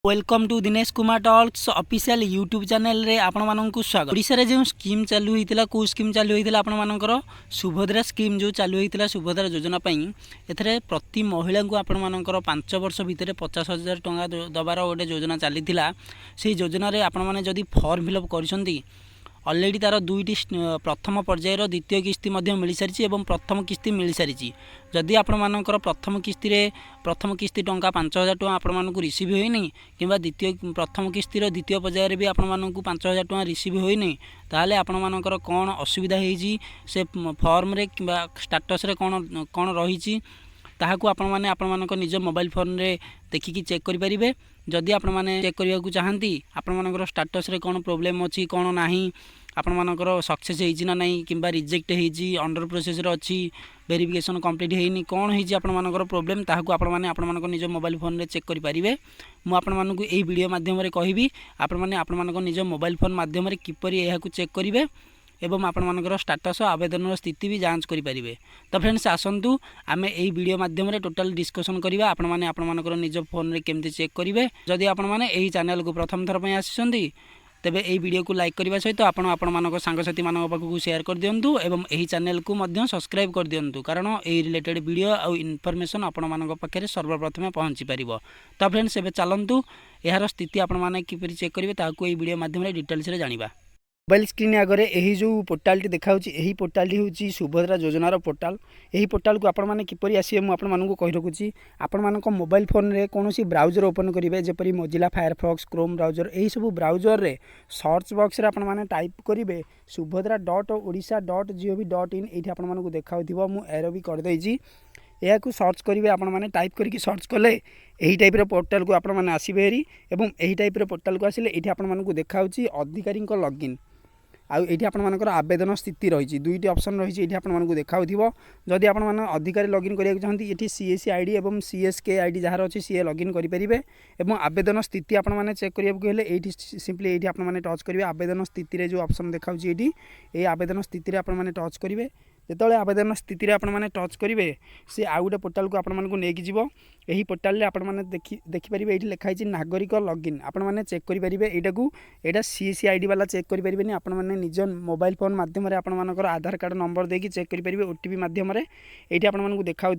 Welcome to Dinesh Kumar Talks official YouTube channel रे आपण माननकु स्वागत। ओडिशा रे जो स्कीम चालू होइतिला को स्कीम चालू होइतिला आपण मानकर सुभद्रा स्कीम जो चालू होइतिला सुभद्रा योजना पई एथरे प्रति महिला को आपण मानकर 5 वर्ष भितर 50,000 टंका दबार गोटे योजना चलीथिला। से योजना रे आपण माने जदी फॉर्म फिलअप करिसंती अलरेडी तार दुईटी प्रथम पर्यायर द्वितीय किस्ती मिल सारी और प्रथम किस्ती मिल सारी। जदि आपण मानकर प्रथम किस्ती टंका 5,000 टंका आपण मानक रिसीव होइनी किंबा द्वितीय प्रथम किस्तीर द्वितीय पर्यायर भी आपण मानक 5,000 टंका रिसीव होइनी ताले आपण मानकर कौन असुविधा होइछि से फॉर्म रे किंबा स्टेटस रे कौन कौन रही ताहाकू आपण माने आपण मानक निज मोबाइल फोन रे देखिकी चेक करि परिबे। जदि आपण माने चेक करिया चाहती आपण मानकर स्टेटस रे कौन प्रोब्लेम अछि कौन नाही आपण मानकर सक्सेस होइछि ना नहीं किंबा रिजेक्ट होइछि अंडर प्रोसेस रे अछि वेरिफिकेशन कंप्लीट होइनी कौन होइछि आपण मानकर प्रोब्लेम ताहाकू आपण माने आपण मानक निज मोबाइल फोन रे चेक करि परिबे। मु आपण मानकू एई वीडियो माध्यम रे कहिबी आपण माने आपण मानक निज मोबाइल फोन माध्यम रे किपरि एहाकू चेक करिवे एवं आपण मानकर स्टेटस आवेदन स्थिति भी जांच करि परिबे। तो फ्रेंड्स आसंतु आमे एई वीडियो माध्यम रे टोटल डिस्कशन करिवा आपण माने आपण मानकर निज फोन रे केमति चेक करिवे। जदि आपण माने एई चैनल को प्रथम थर पय आसीसंती तेबे एई वीडियो को लाइक करबा सहित आपण आपण मानक सांगसाथी मानक पाखु शेयर कर दियंतु एवं एही चैनल को मध्य सब्सक्राइब कर दियंतु कारण एई रिलेटेड वीडियो आ इन्फॉर्मेशन आपण मानक पाखरे सर्वप्रथम पहुंची परिबो। तो फ्रेंड्स एबे चलंतु एहार स्थिति आपण माने किपरि चेक करिवे ताकू एई वीडियो माध्यम रे डिटेल्स रे जानिबा। मोबाइल स्क्रीन आगे यही जो पोर्टाल देखा यही पोर्टाल हूँ सुभद्रा योजनार पोर्टाल। यही पोर्टाल को आपण मैंने किपरि आसवे मुझे कही रखुच्छी आपण मान मोबाइल फोन रे कौन ब्राउजर ओपन करेंगे जपरी मोजिला फायरफॉक्स क्रोम ब्राउजर यही सब ब्राउजर रे सर्च बॉक्स रे आपण मैंने टाइप करेंगे subhadra.odisha.gov.in ये आपको देखा मुझे एरो भी करदे या सर्च करेंगे आपण मैंने टाइप करके सर्च कले यही टाइप पोर्टाल को आपण मैंने आसबे हेरी एवं यही टाइप पोर्टाल को आसिले ये आपको देखा अधिकारी लॉगिन आउ ये आपर आवेदन स्थिति रही दुईटी ऑप्शन रही ये आपको देखा जदि आप अधिकारी लॉगिन करा चाहती ये सीएससी आईडी और सीएसके आईडी जार अच्छी सी लॉगिन करेंगे और आवेदन स्थिति आपने चेक कराया ये सिंपली ये आपने टच करेंगे आवेदन स्थिति जो ऑप्शन देखा ये आवेदन स्थिति आपने टच करेंगे जिते आवेदन स्थिति आपने टच करेंगे सी आउ गोटे पोर्टाल को आपको यही पोर्टाल आपने देखिपारे ये लिखाई नागरिक लॉगिन आपने चेक करेंगे यहाँ सीएससी आईडी वाला चेक करेंगे आपने निज मोबाइल फोन मध्यम आपर आधार कार्ड नंबर देकी चेक करेंगे ओटीपी मध्यम ये आपको देखा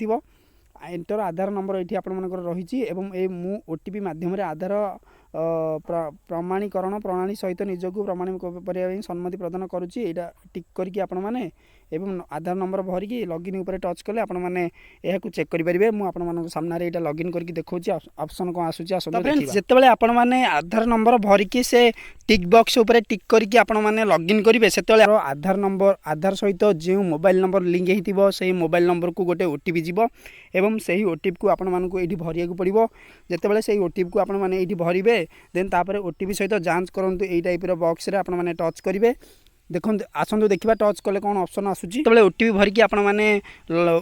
एंटर आधार नंबर ये आपर रही मु ओटीपी मध्यम आधार प्रमाणीकरण प्रणाली सहित निजक प्रमाण करने सम्मति प्रदान करुच्ची यहाँ टिक करके आपण मैंने एवं आधार नंबर भरिकी लॉगिन उपर टच कले आपण मैंने यह चेक करेंगे मुझे सामने यहाँ लॉगिन करके देखा ऑप्शन कौन आसूँ जिते आपण मैंने आधार नंबर भरिकी से टिक बॉक्स उपर टिक करके आपण मैंने लॉगिन करेंगे से आधार नंबर आधार सहित जो मोबाइल नंबर लिंक होती से मोबाइल नंबर को गोटे ओटीपी जीव एवं से ओटीपी को आपण मानक ये भरिया पड़ो जिते से ओटीपी को आपण मैंने ये भरवे देन तापर ओटीपी सहित जांच करूँ यही टाइप बॉक्स रे आपण मैंने टच करेंगे देखो आसतु देखा टच कले कौन ऑप्शन आसूँ तब ओटीपी भरिकी आपण मैंने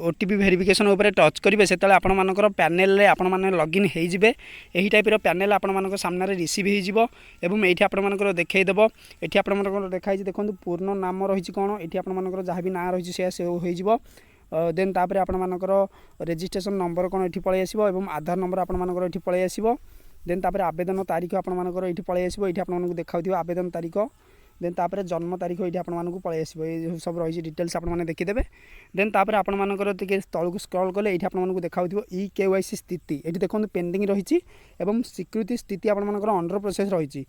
ओटीपी वेरिफिकेशन उपर टच करेंगे से आपण मानकर पैनेल रे आपण मैंने लॉगिन हो जाए यही टाइप पैनेल आपण मानक सामने रिसीव हो ये आपण मानकर देखईदेव ये आपण मानकर देखाई देखो पूर्ण नाम रही कौन ये आपण मानकर जहाँ भी ना रही से हो देन तापर आपण मानकर रजिस्ट्रेशन नंबर कौन ये पलि आसो और आधार नंबर आपण मानकर ये पलि आसो देन तापर आवेदन तारीख आपण मानकर ये पलि आसो ये आपको देखा आवेदन तारीख देन तापर जन्म तारीख ये आपको पलि आसो ये सब रही डिटेल्स आपने देखीदेवे देन तापर आपण मानकर तलू स्क्रॉल कले ये आपको देखा ई केवाईसी स्थिति ये देखो पेंडिंग रही स्वीकृति स्थिति आपर अंडर प्रोसेस रही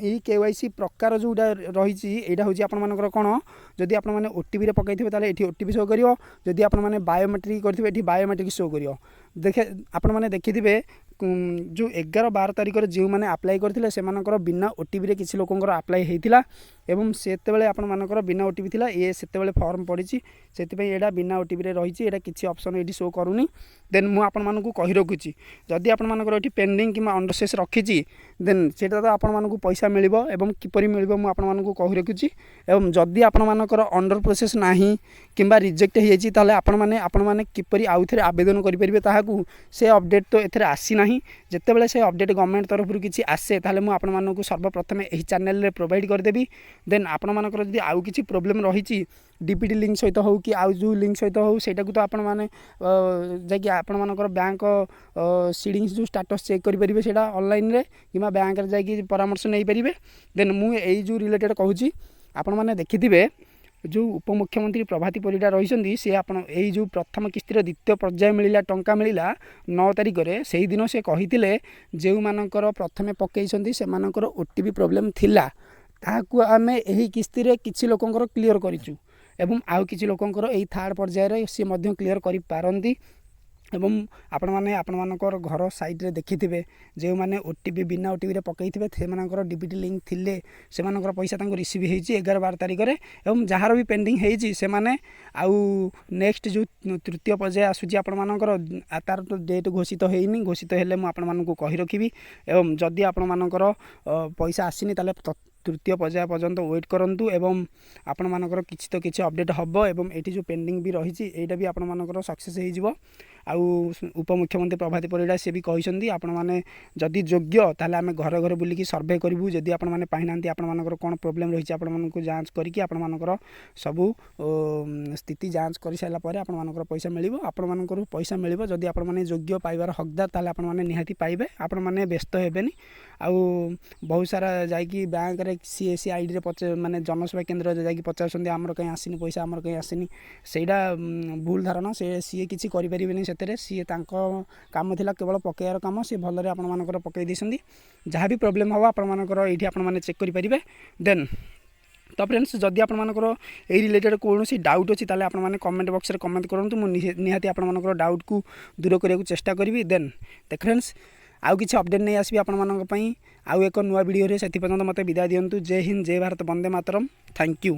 ई केवाईसी प्रकार जोटा रही यहाँ हूँ आपर कौन जदि आपने ओटीपी पकड़े ये ओटीपी शो कर जदि आपने बायोमेट्रिक करेंगे ये बायोमेट्रिक शो कर देखे आपने देखिए जो 11-12 तारीख जो मैंने आप्लाय करते से बिना ओटीपी किसी लोकंर आप्लाय होता एवं से आपर बिना ओटीपी था ये से फॉर्म पड़ी से यहाँ बिना ओटीपी रही है किसी ऑप्शन ये शो करूनी देन मुझे कही रखुच्छी जदि आपंकर पेंडिंग कि अंडरसेस रखी देन से आपको पैसा मिल किपर मिल मुझे कही रखुच्छी एवं जदि आपर अंडर प्रोसेस ना कि रिजेक्ट हो आपने किपर आउ थे आवेदन करेंगे ताकू से अपडेट तो ये आसी ना जिते बड़े से अपडेट गवर्नमेंट तरफ किसी आसे ताले मुझे सर्वप्रथम यही चैनल रे प्रोवाइड करदेवी देन आपण मानकर जदि आउ किछि प्रॉब्लम रही डीपीटी लिंक सहित हो कि आउ जो लिंक सहित हो सेटा को तो आपण माने जाकि आपण मानकर बैंक सीडिंग्स जो स्टेटस चेक करि परिबे सेटा ऑनलाइन रे किमा बैंक रे जाकि परामर्श नै परिबे। देन मु एई जो रिलेटेड कहूची आपण माने देखिथिबे जो उपमुख्यमंत्री प्रभाती परिडा रही सी आप जो प्रथम किस्तिर द्वितीय पर्याय मिला टंका मिला 9 तारिख में से दिन से कही जो मानकर प्रथमे पकई से ओटीपी प्रोब्लेम थिला ताकू आम यही किस्ती किसी लोकंर क्लीयर करूँ एवं आउ किसी लोकंर यही थर्ड पर्यायर सी क्लीयर कर पारती एवं आपण मानकर घर साइड रे देखिथिबे जो माने ओटीपी बिना ओटीपी रे पकई थिबे से मानकर डीबीटी लिंक थिले से मानकर पैसा तांको रिसीव हेची 11-12 तारिख रे एवं जहार भी पेंडिंग हेची से माने आउ नेक्स्ट जो तृतीय पर्याय आसुची आपण मानकर तार तो डेट घोषित हेइनी घोषित हेले मु आपण मानकु कहि रखिबी एवं जदी आपण मानकर पैसा आसीनी ताले तृतीय पर्याय पर्यंत वेट करंतु एवं आपण मानकर किछि तो किछि अपडेट हबो एवं एठी जो पेंडिंग भी रही एटा भी आपण मानकर सक्सेस हे जिवो। आउ उपमुख्यमंत्री प्रभाती परिडा से भी कहिसंदी आपण माने जदि योग्य ताले आमे घर घर बुलिकी सर्वे करिवु जदि आपण माने पाइनांती आपण मानकर कोन प्रॉब्लम रही आपण मानकु जांच करिकि आपण मानकर सबु स्थिति जांच करि साइला परे आपण मानकर पैसा मिलिबो आपण मानकर पैसा मिलिबो जदि आपण माने योग्य पाइबार हकदार ताले आपण माने निहाती पाइबे आपण माने व्यस्त हेबेनी। आउ बहुत सारा जाइकी बैंक रे सीएससी आईडी रे माने जनसेवा केंद्र जाइकी पचारसंदी हमर कहीं आसीनी पैसा हमर कहीं आसीनी सेडा भूल धारणा से सीए किछि करि परिबेनी सेतरे सीए तांको काम थिला केवल पकेयार काम से भल रे आपण मानकर पकई दिसंदी जहाँ भी प्रॉब्लम हवा आपण मानकर एठी आपण माने चेक करि परिबे। देन तो फ्रेंड्स जदि आपण मानकर ए रिलेटेड कौन डाउट अच्छी ताले आपण माने कमेंट बॉक्स रे कमेंट करंतु मु निहाती आपण मानकर डाउट को दूर करिया चेष्टा करी। देन देख फ्रेंड्स आउ किछि अपडेट नहीं आसबि आपण मानक पई आउ एक नुआ वीडियो रे सेति पर्यंत मते विदाय दियंतु। जय हिंद जय भारत वंदे मातरम। Thank you.